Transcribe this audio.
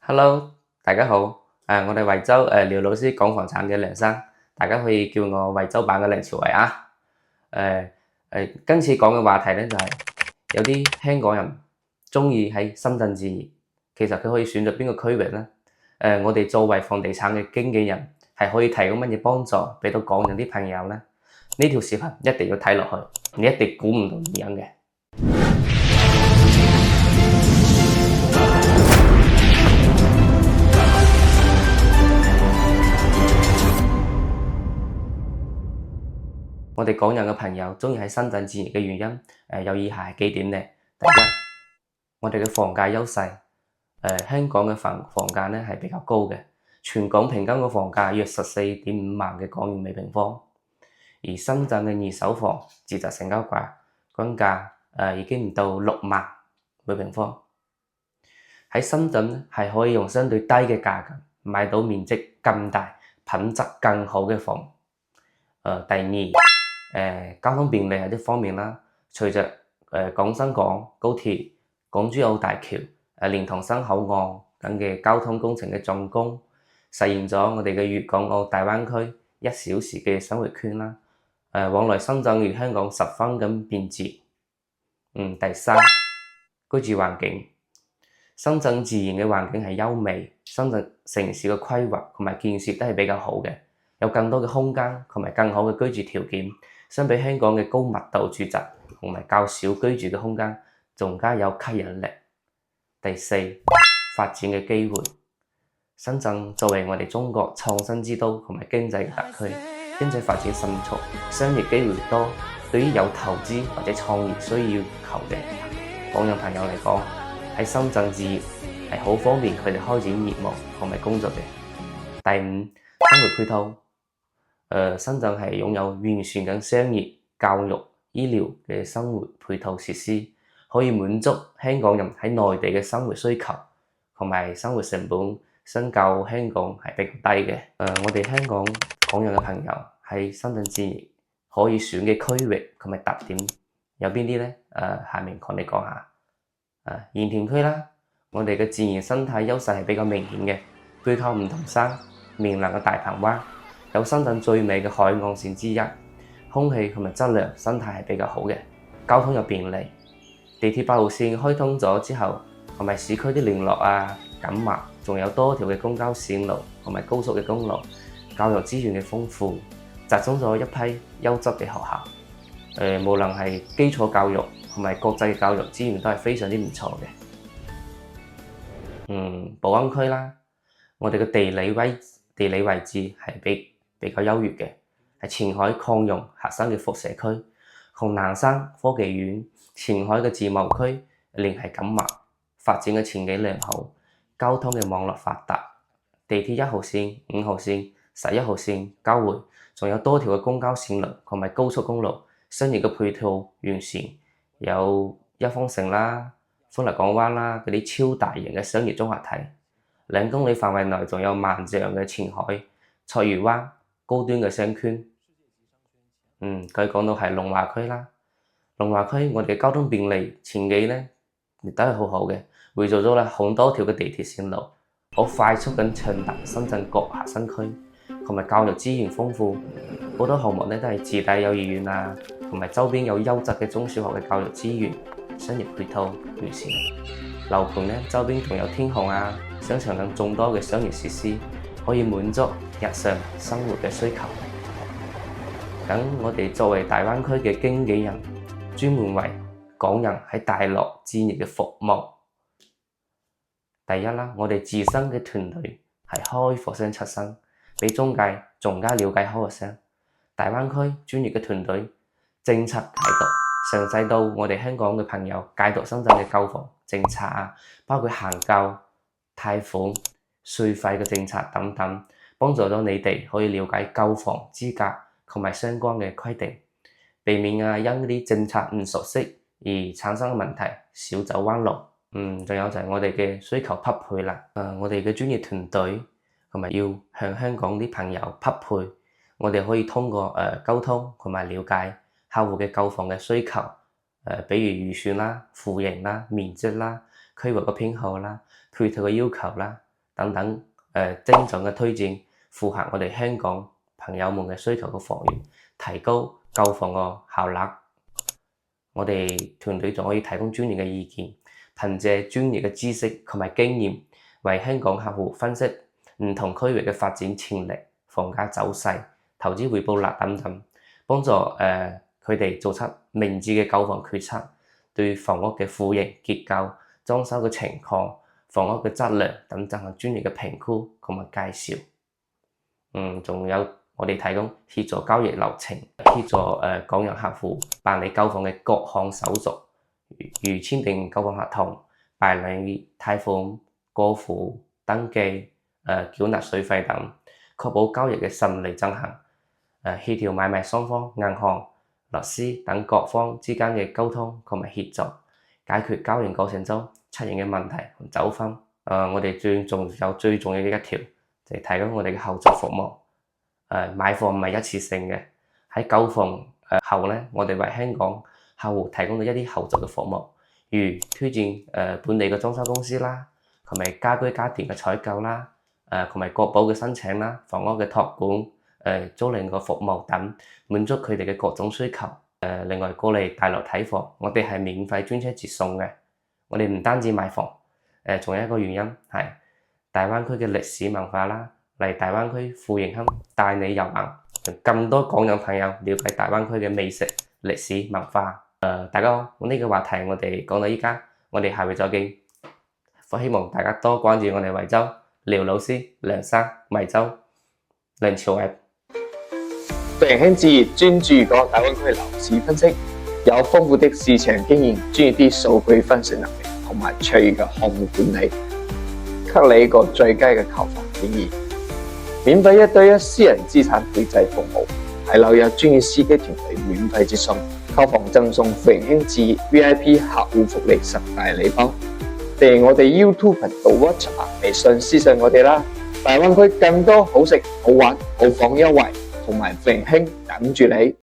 Hello，大家好，我哋惠州廖老師講房產嘅梁生，大家可以叫我惠州版嘅梁朝偉啊。今次講嘅話題咧就係有啲香港人中意喺深圳置業，其實佢可以選擇邊個區域咧？我哋作為房地產嘅經紀人，係可以提供乜嘢幫助俾到港人啲朋友咧？呢條視頻一定要睇落去，你一定估唔到咁樣嘅。我哋港人嘅朋友中意喺深圳置業嘅原因，有以下幾點咧。第一，我哋嘅房價優勢，香港嘅房價咧係比較高嘅，全港平均嘅房價約14.5萬嘅港元每平方，而深圳嘅二手房住宅成交均價已經唔到6萬每平方。喺深圳係可以用相對低嘅價格買到面積更大、品質更好嘅房。第二，交通便利係一方面啦，隨着廣深港高鐵、港珠澳大橋、蓮塘新口岸等嘅交通工程嘅竣工，實現咗我哋嘅粵港澳大灣區1小時嘅生活圈啦。往來深圳與香港十分咁便捷。第三，居住環境，深圳自然嘅環境係優美，深圳城市嘅規劃同埋建設都係比較好嘅，有更多嘅空間同埋更好嘅居住條件，相比香港嘅高密度住宅同埋較少居住嘅空間，仲加有吸引力。第四，發展嘅機會，深圳作為我哋中國創新之都同埋經濟嘅特區，經濟發展迅速，商業機會多，對於有投資或者創業需要求嘅港人朋友嚟講，喺深圳置業係好方便佢哋開展業務同埋工作嘅。第五，生活配套。深圳係擁有完善嘅商業、教育、醫療嘅生活配套設施，可以滿足香港人喺內地嘅生活需求，同埋生活成本相較香港係比較低嘅。我哋香港人嘅朋友喺深圳置業可以選嘅區域同埋特點有邊啲咧？下面同你講下。鹽田區啦，我哋嘅自然生態優勢係比較明顯嘅，背靠梧桐山、面臨嘅大鵬灣。有深圳最美嘅海岸線之一，空氣同埋質量生態係比較好嘅，交通又便利。地鐵8號線開通咗之後，同埋市區啲聯絡緊密，仲有多條嘅公交線路同埋高速嘅公路，教育資源嘅豐富，集中咗一批優質嘅學校。無論係基礎教育同埋國際教育資源都係非常之唔錯嘅。寶安區啦，我哋嘅地理位置係比較優越嘅，係前海礦融核心嘅輻射區，同南山科技園、前海嘅自貿區聯繫緊密，發展嘅前景良好，交通嘅網絡發達，地鐵1號線、5號線、11號線交匯，仲有多條嘅公交線路同埋高速公路，商業嘅配套完善，有一方城啦、歡樂港灣啦嗰啲超大型嘅商業綜合體，2公里範圍內仲有萬象嘅前海、菜園灣高端嘅商圈。佢講到係龍華區啦，龍華區我哋嘅交通便利，前景咧亦都係好好嘅，匯聚咗啦好多條嘅地鐵線路，好快速咁暢達深圳各核心區，同埋教育資源豐富，好多項目咧都係自帶幼兒園同埋周邊有優質嘅中小學嘅教育資源，商業配套完善，樓盤咧周邊仲有天河商場等眾多嘅商業設施，可以滿足日常生活嘅需求。咁我哋作為大灣區嘅經紀人，專門為港人喺大陸置業嘅服務。第一啦，我哋自身嘅團隊係開發商出身，比中介仲加了解開發商。大灣區專業嘅團隊政策解讀，詳細到我哋香港嘅朋友解讀深圳嘅購房政策包括限購、貸款、稅費嘅政策等等，幫助咗你哋可以了解購房資格同埋相關嘅規定，避免因啲政策唔熟悉而產生嘅問題，少走彎路。仲有就係我哋嘅需求匹配啦。我哋嘅專業團隊同埋要向香港啲朋友匹配，我哋可以通過溝通同埋了解客戶嘅購房嘅需求，比如預算啦、戶型啦、面積啦、區域嘅偏好啦、配套嘅要求啦，等等精準嘅推薦，符合我哋香港朋友們嘅需求嘅房源，提高購房嘅效率。我哋團隊仲可以提供專業嘅意見，憑借專業嘅知識同埋經驗，為香港客戶分析唔同區域嘅發展潛力、房價走勢、投資回報率等等，幫助佢哋做出明智嘅購房決策，對房屋嘅戶型結構、裝修嘅情況、房屋嘅質量等進行專業嘅評估同埋介紹。仲有我哋提供協助交易流程，協助港人客戶辦理購房嘅各項手續，如簽訂購房合同、辦理貸款、過戶、登記、繳納稅費等，確保交易嘅順利進行。協調買賣雙方、銀行、律師等各方之間嘅溝通同埋協助，解決交易過程中出現嘅問題同糾紛。我哋最重要嘅一條就係提供我哋嘅後續服務。買房唔係一次性嘅，喺購房後咧，我哋為香港客戶提供咗一啲後續嘅服務，如推薦本地嘅裝修公司啦，同埋家居家電嘅採購啦，同埋國保嘅申請啦，房屋嘅託管、租賃嘅服務等，滿足佢哋嘅各種需求。另外過嚟大陸睇房，我哋係免費專車接送嘅。我哋唔單止買房，仲有一個原因係大灣區嘅歷史文化啦。嚟大灣區富盈亨帶你遊行，讓更多港人朋友了解大灣區嘅美食、歷史文化。大家好，呢個話題我哋講到依家，我哋下回再見。希望大家多關注我哋惠州廖老師、梁生、惠州梁朝偉。富盈亨置業專注講大灣區樓市分析，有豐富的市場經驗、專業啲數據分析能力同埋卓越嘅項目管理，給你一個最佳嘅購房建議。免費1對1私人資產配置服務，喺紐約專業司機團隊免費接送，購房贈送富盈亨置業 VIP 客戶福利10大禮包。訂我哋 YouTube 頻道 WhatsApp 微信私信我哋啦！大灣區更多好食、好玩、好房優惠，同埋富盈亨等住你。